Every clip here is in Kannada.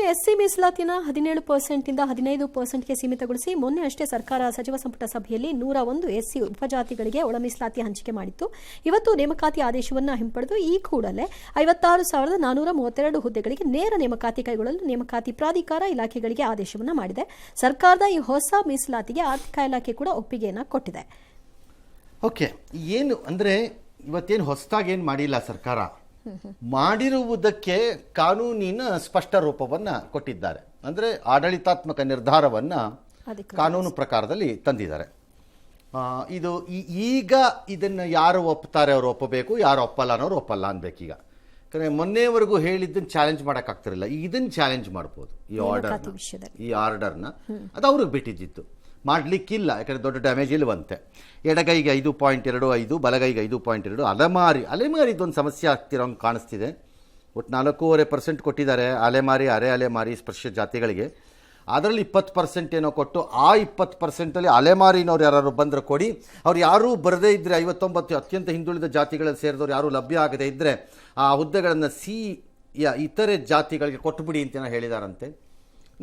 ಎಸ್ಸಿ ಮೀಸಲಾತಿನ 17% ಇಂದ 15%ಗೆ ಸೀಮಿತಗೊಳಿಸಿ ಮೊನ್ನೆ ಅಷ್ಟೇ ಸರ್ಕಾರ ಸಚಿವ ಸಂಪುಟ ಸಭೆಯಲ್ಲಿ 101 ಎಸ್ಸಿ ಉಪಜಾತಿಗಳಿಗೆ ಒಳ ಮೀಸಲಾತಿ ಹಂಚಿಕೆ ಮಾಡಿತ್ತು. ಇವತ್ತು ನೇಮಕಾತಿ ಆದೇಶವನ್ನು ಹಿಂಪಡೆದು ಈ ಕೂಡಲೇ 56,432 ಹುದ್ದೆಗಳಿಗೆ ನೇರ ನೇಮಕಾತಿ ಕೈಗೊಳ್ಳಲು ನೇಮಕಾತಿ ಪ್ರಾಧಿಕಾರ ಇಲಾಖೆಗಳಿಗೆ ಆದೇಶವನ್ನು ಮಾಡಿದೆ. ಸರ್ಕಾರದ ಈ ಹೊಸ ಮೀಸಲಾತಿಗೆ ಆರ್ಥಿಕ ಇಲಾಖೆ ಕೂಡ ಒಪ್ಪಿಗೆಯನ್ನು ಕೊಟ್ಟಿದೆ. ಓಕೆ, ಏನು ಅಂದರೆ ಇವತ್ತೇನು ಹೊಸದಾಗಿ ಏನು ಮಾಡಿಲ್ಲ ಸರ್ಕಾರ, ಮಾಡಿರುವುದಕ್ಕೆ ಕಾನೂನಿನ ಸ್ಪಷ್ಟ ರೂಪವನ್ನು ಕೊಟ್ಟಿದ್ದಾರೆ. ಅಂದರೆ ಆಡಳಿತಾತ್ಮಕ ನಿರ್ಧಾರವನ್ನು ಕಾನೂನು ಪ್ರಕಾರದಲ್ಲಿ ತಂದಿದ್ದಾರೆ. ಇದು ಈಗ ಇದನ್ನು ಯಾರು ಒಪ್ತಾರೆ ಅವರು ಒಪ್ಪಬೇಕು, ಯಾರು ಒಪ್ಪಲ್ಲ ಅನ್ನೋರು ಒಪ್ಪಲ್ಲ ಅನ್ಬೇಕೀಗ. ಯಾಕಂದರೆ ಮೊನ್ನೆವರೆಗೂ ಹೇಳಿದ್ದನ್ನು ಚಾಲೆಂಜ್ ಮಾಡೋಕ್ಕಾಗ್ತಿರಲಿಲ್ಲ, ಈಗ ಇದನ್ನು ಚಾಲೆಂಜ್ ಮಾಡ್ಬೋದು. ಈ ಆರ್ಡರ್ನ ಅದು ಅವ್ರಿಗೆ ಬಿಟ್ಟಿದ್ದಿತ್ತು, ಮಾಡಲಿಕ್ಕಿಲ್ಲ. ಯಾಕಂದರೆ ದೊಡ್ಡ ಡ್ಯಾಮೇಜ್ ಇಲ್ಲವಂತೆ. ಎಡಗೈಗೆ 5.25, ಬಲಗೈಗೆ 5.2. ಅಲೆಮಾರಿದೊಂದು ಸಮಸ್ಯೆ ಆಗ್ತಿರೋಂಗೆ ಕಾಣಿಸ್ತಿದೆ. ಒಟ್ಟು 4.5% ಕೊಟ್ಟಿದ್ದಾರೆ ಅಲೆಮಾರಿ, ಅರೆ ಅಲೆಮಾರಿ ಸ್ಪರ್ಶ ಜಾತಿಗಳಿಗೆ. ಅದರಲ್ಲಿ 20% ಏನೋ ಕೊಟ್ಟು, ಆ 20%ಅಲ್ಲಿ ಅಲೆಮಾರಿನವ್ರು ಯಾರು ಬಂದರೆ ಕೊಡಿ, ಅವ್ರು ಯಾರೂ ಬರದೇ ಇದ್ದರೆ 59 ಅತ್ಯಂತ ಹಿಂದುಳಿದ ಜಾತಿಗಳಲ್ಲಿ ಸೇರಿದವ್ರು ಯಾರೂ ಲಭ್ಯ ಆಗದೇ ಇದ್ದರೆ ಆ ಹುದ್ದೆಗಳನ್ನು ಇತರೆ ಜಾತಿಗಳಿಗೆ ಕೊಟ್ಟುಬಿಡಿ ಅಂತ ಹೇಳಿದಾರಂತೆ.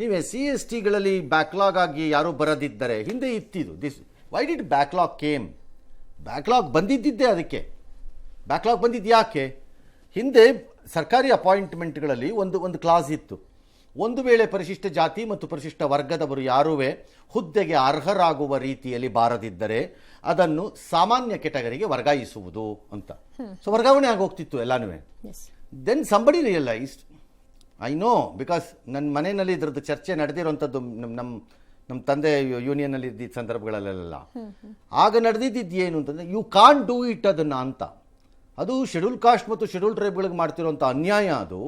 ನೀವು SC/STಗಳಲ್ಲಿ ಬ್ಯಾಕ್ಲಾಗ್ ಆಗಿ ಯಾರೂ ಬರದಿದ್ದರೆ, ಹಿಂದೆ ಇತ್ತಿದು why did backlog came? Backlog ಬಂದಿದ್ದಿದ್ದೇ ಅದಕ್ಕೆ. ಬ್ಯಾಕ್ಲಾಗ್ ಬಂದಿದ್ದು ಯಾಕೆ? ಹಿಂದೆ ಸರ್ಕಾರಿ ಅಪಾಯಿಂಟ್ಮೆಂಟ್ಗಳಲ್ಲಿ ಒಂದು ಕ್ಲಾಸ್ ಇತ್ತು. ಒಂದು ವೇಳೆ ಪರಿಶಿಷ್ಟ ಜಾತಿ ಮತ್ತು ಪರಿಶಿಷ್ಟ ವರ್ಗದವರು ಯಾರೂ ಹುದ್ದೆಗೆ ಅರ್ಹರಾಗುವ ರೀತಿಯಲ್ಲಿ ಬಾರದಿದ್ದರೆ ಅದನ್ನು ಸಾಮಾನ್ಯ ಕೆಟಗರಿಗೆ ವರ್ಗಾಯಿಸುವುದು ಅಂತ. ಸೊ ವರ್ಗಾವಣೆ ಆಗೋಗ್ತಿತ್ತು ಎಲ್ಲನೂ. Then somebody realised, I know, because ನನ್ನ ಮನೆಯಲ್ಲಿ ಇದ್ರದ್ದು ಚರ್ಚೆ ನಡೆದಿರೋಂಥದ್ದು ನಮ್ಮ ತಂದೆ ಯೂನಿಯನ್ನಲ್ಲಿ ಇದ್ದಿದ್ದ ಸಂದರ್ಭಗಳಲ್ಲೆಲ್ಲ. ಆಗ ನಡೆದಿದ್ದು ಏನು ಅಂತಂದರೆ, ಯು ಕಾಂಟ್ ಡೂ ಇಟ್ ಅದನ್ನು ಅಂತ. ಅದು ಶೆಡ್ಯೂಲ್ ಕಾಸ್ಟ್ ಮತ್ತು ಶೆಡ್ಯೂಲ್ ಟ್ರೈಬ್ಗಳಿಗೆ ಮಾಡ್ತಿರೋಂಥ ಅನ್ಯಾಯ. ಅದು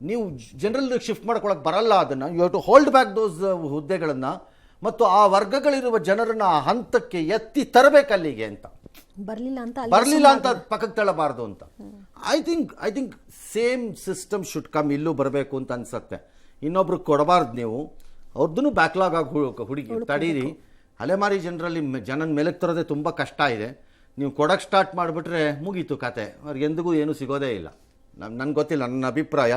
ನೀವು ಜನರಲ್ ಶಿಫ್ಟ್ ಮಾಡ್ಕೊಳಕ್ಕೆ ಬರಲ್ಲ. ಅದನ್ನು you have to hold back those ಹುದ್ದೆಗಳನ್ನು ಮತ್ತು ಆ ವರ್ಗಗಳಿರುವ ಜನರನ್ನು ಆ ಹಂತಕ್ಕೆ ಎತ್ತಿ ತರಬೇಕಲ್ಲಿಗೆ ಅಂತ. ಬರಲಿಲ್ಲ ಅಂತ ಪಕ್ಕಕ್ಕೆ ತಳ್ಳಬಾರ್ದು ಅಂತ. I think same system should come, ಇಲ್ಲೂ ಬರಬೇಕು ಅಂತ ಅನ್ಸತ್ತೆ. ಇನ್ನೊಬ್ರು ಕೊಡಬಾರ್ದು, ನೀವು ಅವ್ರದ್ದೂ ಬ್ಯಾಕ್ಲಾಗ್ ಆಗಿ ಹುಡುಗಿ ತಡೀರಿ. ಅಲೆಮಾರಿ ಜನರಲ್ಲಿ ಜನನ ಮೇಲಕ್ಕೆ ತರೋದೇ ತುಂಬ ಕಷ್ಟ ಇದೆ. ನೀವು ಕೊಡೋಕ್ಕೆ ಸ್ಟಾರ್ಟ್ ಮಾಡಿಬಿಟ್ರೆ ಮುಗೀತು ಕತೆ, ಅವ್ರಿಗೆ ಎಂದಿಗೂ ಏನೂ ಸಿಗೋದೇ ಇಲ್ಲ. ನನಗೆ ಗೊತ್ತಿಲ್ಲ, ನನ್ನ ಅಭಿಪ್ರಾಯ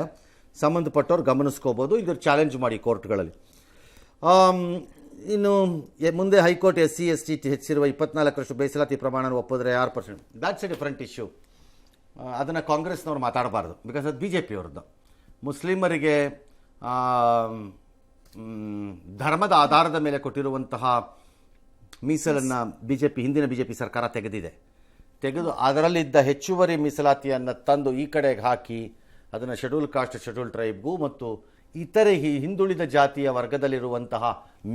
ಸಂಬಂಧಪಟ್ಟವ್ರು ಗಮನಿಸ್ಕೋಬೋದು. ಇದ್ರ ಚಾಲೆಂಜ್ ಮಾಡಿ ಕೋರ್ಟ್ಗಳಲ್ಲಿ. ಇನ್ನು ಮುಂದೆ ಹೈಕೋರ್ಟ್ SC/ST ಹೆಚ್ಚಿರುವ 24% ಮೀಸಲಾತಿ ಪ್ರಮಾಣ ಒಪ್ಪಿದ್ರೆ 6%, ದ್ಯಾಟ್ಸ್ ಎ ಡಿಫರೆಂಟ್ ಇಶ್ಯೂ. ಅದನ್ನು ಕಾಂಗ್ರೆಸ್ನವ್ರು ಮಾತಾಡಬಾರ್ದು, ಬಿಕಾಸ್ ಅದು BJP ಅವ್ರದ್ದು. ಮುಸ್ಲಿಮರಿಗೆ ಧರ್ಮದ ಆಧಾರದ ಮೇಲೆ ಕೊಟ್ಟಿರುವಂತಹ ಮೀಸಲನ್ನು ಹಿಂದಿನ BJP ಸರ್ಕಾರ ತೆಗೆದು ಅದರಲ್ಲಿದ್ದ ಹೆಚ್ಚುವರಿ ಮೀಸಲಾತಿಯನ್ನು ತಂದು ಈ ಕಡೆಗೆ ಹಾಕಿ ಅದನ್ನು ಶೆಡ್ಯೂಲ್ ಕಾಸ್ಟ್, ಶೆಡ್ಯೂಲ್ ಟ್ರೈಬ್ಗೂ ಮತ್ತು ಇತರೆ ಹಿಂದುಳಿದ ಜಾತಿಯ ವರ್ಗದಲ್ಲಿರುವಂತಹ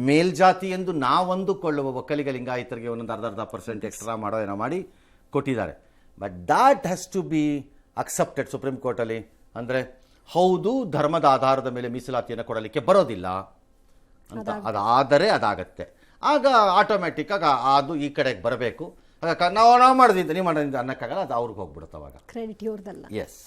ಮೇಲ್ಜಾತಿ ಎಂದು ನಾವಂದುಕೊಳ್ಳುವ ಒಕ್ಕಲಿಗ ಲಿಂಗಾಯತರಿಗೆ ಒಂದೊಂದು ಅರ್ಧ ಎಕ್ಸ್ಟ್ರಾ ಮಾಡೋ ಏನೋ ಮಾಡಿ ಕೊಟ್ಟಿದ್ದಾರೆ. But that has to be accepted supreme ಕೋರ್ಟಲ್ಲಿ. ಅಂದರೆ ಹೌದು, ಧರ್ಮದ ಆಧಾರದ ಮೇಲೆ ಮೀಸಲಾತಿಯನ್ನು ಕೊಡಲಿಕ್ಕೆ ಬರೋದಿಲ್ಲ ಅಂತ ಅದಾದರೆ ಅದಾಗತ್ತೆ. ಆಗ ಆಟೋಮ್ಯಾಟಿಕ್ ಆಗಿ ಅದು ಈ ಕಡೆಗೆ ಬರಬೇಕು. ಆಗ ನಾವು ಮಾಡಿದ್ರಿಂದ ನೀವು ಮಾಡೋದ್ರಿಂದ ಅನ್ನಕ್ಕಾಗಲ್ಲ, ಅದು ಅವ್ರಿಗೆ ಹೋಗ್ಬಿಡುತ್ತೆ. ಅವಾಗ ಕ್ರೆಡಿಟ್ ಇವ್ರದಲ್ಲ. ಎಸ್.